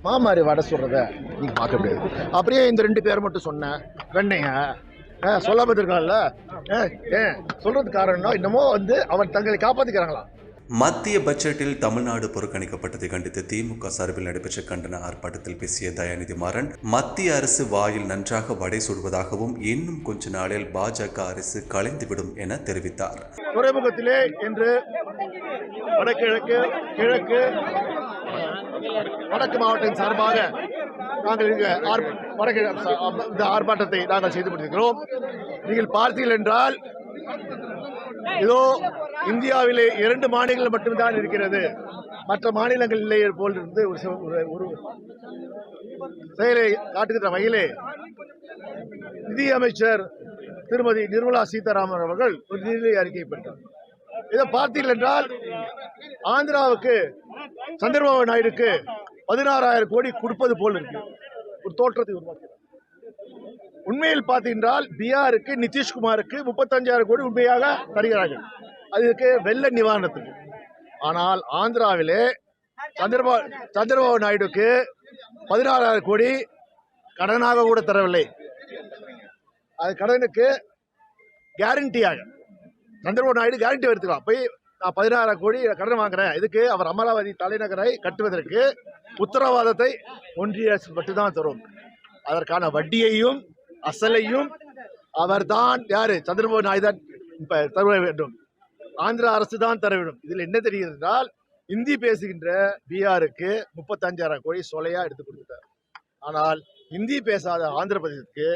மாமாரி வடை சொல்றத நீங்க பார்க்க முடியாது. அப்படியே இந்த 2 பேர் மட்டும் சொன்னேன் வெண்ணைங்க சொல்லாம இருக்காங்கல்ல. ஏன் சொல்றதுக்கு காரணம் இன்னமோ அவன் தங்களை காப்பாத்திக்கிறாங்களா. மத்திய பட்ஜெட்டில் தமிழ்நாடு புறக்கணிக்கப்பட்டதை கண்டித்து திமுக சார்பில் நடைபெற்ற கண்டன ஆர்ப்பாட்டத்தில் பேசிய தயாநிதி மாறன், மத்திய அரசு வாயில் நன்றாக வடை சுடுவதாகவும் இன்னும் கொஞ்ச நாளில் பாஜக அரசு கலைந்துவிடும் என தெரிவித்தார். துறைமுகத்திலே இன்று வடகிழக்கு, கிழக்கு, வடக்கு மாவட்டத்தின் சார்பாக நாங்கள் இந்த ஆர்ப்பாட்டத்தை நாங்கள் செய்து முடித்திருக்கிறோம். நீங்கள் பார்த்தீர்கள் என்றால் இதோ இந்தியாவிலே 2 மாநிலங்கள் மட்டும்தான் இருக்கிறது, மற்ற மாநிலங்கள் இல்லை போல் இருந்து ஒரு செயலை காட்டுகின்ற வகையிலே நிதி அமைச்சர் திருமதி நிர்மலா சீதாராமன் அவர்கள் ஒரு நிதி அறிக்கை பெற்றார். இதை பார்த்தீர்கள் என்றால் ஆந்திராவுக்கு சந்திரபாபு நாயுடுக்கு 16,000 கோடி கொடுப்பது போல் இருக்கு ஒரு தோற்றத்தை உருவாக்கிறார். உண்மையில் பார்த்தீங்கன்றால் பீகாருக்கு நிதிஷ்குமாருக்கு 35,000 கோடி உண்மையாக தருகிறார்கள், அதுக்கு வெள்ள நிவாரணத்துக்கு. ஆனால் ஆந்திராவிலே சந்திரபாபு நாயுடுக்கு 16,000 கோடி கடனாக கூட தரவில்லை. அது கடனுக்கு கேரண்டியாக சந்திரபாபு நாயுடு கேரண்டி எடுத்துக்கலாம். போய் நான் 16,000 கோடி கடன் வாங்குறேன், இதுக்கு அவர் அமராவதி தலைநகரை கட்டுவதற்கு உத்தரவாதத்தை ஒன்றிய அரசு மட்டும்தான் தரும். அதற்கான வட்டியையும் அசலையும் அவர்தான் யாரு சந்திரபாபு நாயுடு தான் தர வேண்டும், ஆந்திரா அரசு தான் தர வேண்டும். இதில் என்ன தெரிகிறது என்றால் இந்தி பேசுகின்ற பீகாருக்கு 35,000 கோடி சொலையா எடுத்து கொடுத்தார். ஆனால் இந்தி பேசாத ஆந்திர பிரதேசத்துக்கு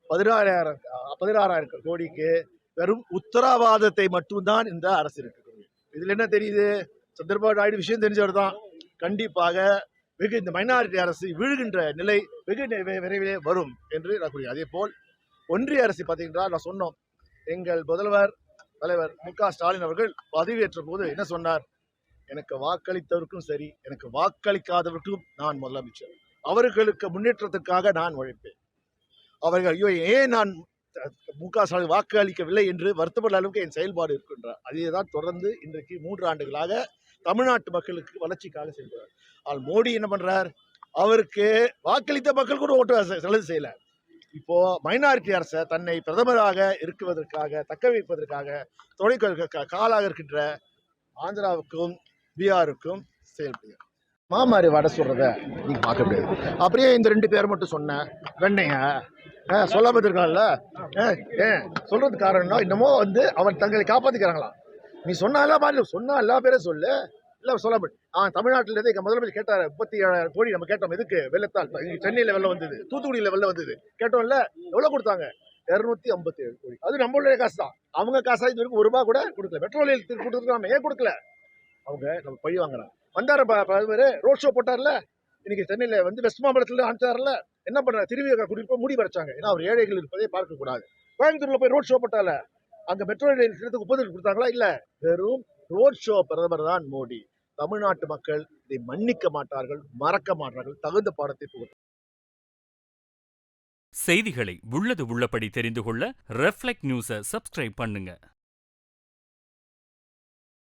16,000 கோடிக்கு வெறும் உத்தரவாதத்தை மட்டும்தான் இந்த அரசு இருக்கு. இதுல என்ன தெரியுது, சந்திரபாபு நாயுடு விஷயம் தெரிஞ்சவர் தான். கண்டிப்பாக வெகு இந்த மைனாரிட்டி அரசு வீழ்கின்ற நிலை வெகு விரைவிலே வரும் என்று நான் கூறுகிறேன். அதே போல் ஒன்றிய அரசு பார்த்தீங்கன்னா நான் சொன்னோம், எங்கள் முதல்வர் தலைவர் மு.க. ஸ்டாலின் அவர்கள் பதவியேற்ற போது என்ன சொன்னார், எனக்கு வாக்களித்தவருக்கும் சரி எனக்கு வாக்களிக்காதவருக்கும் நான் முதலமைச்சர், அவர்களுக்கு முன்னேற்றத்திற்காக நான் உழைப்பேன். அவர்கள் ஏன் நான் மு.க. ஸ்டாலின் வாக்கு அளிக்கவில்லை என்று வருத்தப்பட்ட அளவுக்கு என் செயல்பாடு இருக்கின்றார். அதேதான் தொடர்ந்து இன்றைக்கு 3 ஆண்டுகளாக தமிழ்நாட்டு மக்களுக்கு வளர்ச்சிக்காக செல்கிறார். ஆனால் மோடி என்ன பண்றார், அவருக்கு வாக்களித்த மக்கள் கூட ஓட்டு செலவு செய்யல. இப்போ மைனாரிட்டி அரசை தன்னை பிரதமராக இருக்குவதற்காக தக்க வைப்பதற்காக தொலைக்க காலாக இருக்கின்ற ஆந்திராவுக்கும் பீகாருக்கும் செயல்படுகிறார். மாமாரி வடை சொல்றத நீங்க பார்க்க முடியாது. அப்படியே இந்த 2 பேர் மட்டும் சொன்னேன் வெண்ணைங்க சொல்லாம இருக்காங்கல்ல. சொல்றதுக்கு காரணம் இன்னமோ அவன் தங்களை காப்பாத்திக்கிறாங்களா. நீ சொன்னா எல்லா பேரும் சொல்லு, இல்ல சொல்லாம தமிழ்நாட்டில இருந்து எங்க முதலமைச்சர் கேட்டாரு 37,000 கோடி நம்ம கேட்டோம். எதுக்கு? வெள்ளத்தால் சென்னையில வெள்ளம் வந்தது, தூத்துக்குடியில வெள்ளம் வந்தது கேட்டோம்ல. எவ்வளவு கொடுத்தாங்க? 257 கோடி. அது நம்மளுடைய காசு தான், அவங்க காசா இது வரைக்கும் ₹1 கூட கொடுக்கல. பெட்ரோலில் கொடுத்துருக்காம ஏன் கொடுக்கல? அவங்க நம்ம பழி வாங்குறாங்க. வந்தாரு ரோட் ஷோ போட்டார்ல, இன்னைக்கு சென்னையில வெஸ்ட் மாம்பலத்துல அனுப்பிச்சார்ல, என்ன பண்றாங்க, திருவிழா கூட்டிட்டு மூடி பறிச்சாங்க. ஏன்னா அவர் ஏழைகள் இருப்பதை பார்க்க கூடாது. கோயம்புத்தூர்ல போய் ரோட் ஷோ போட்டால, அங்க மெட்ரோ ரயில் திட்டத்துக்கு ஒப்புதல் கொடுத்தாங்களா? இல்ல. வெறும் ரோட் ஷோ பிரதமர் தான் மோடி. தமிழ்நாட்டு மக்கள் இதை மன்னிக்க மாட்டார்கள், மறக்க மாட்டார்கள். தகுந்த பாடத்தை புகழ்ந்தார். செய்திகளை உள்ளது உள்ளபடி தெரிந்து கொள்ள ரெஃப்ளெக்ட் நியூஸை சப்ஸ்கிரைப் பண்ணுங்க.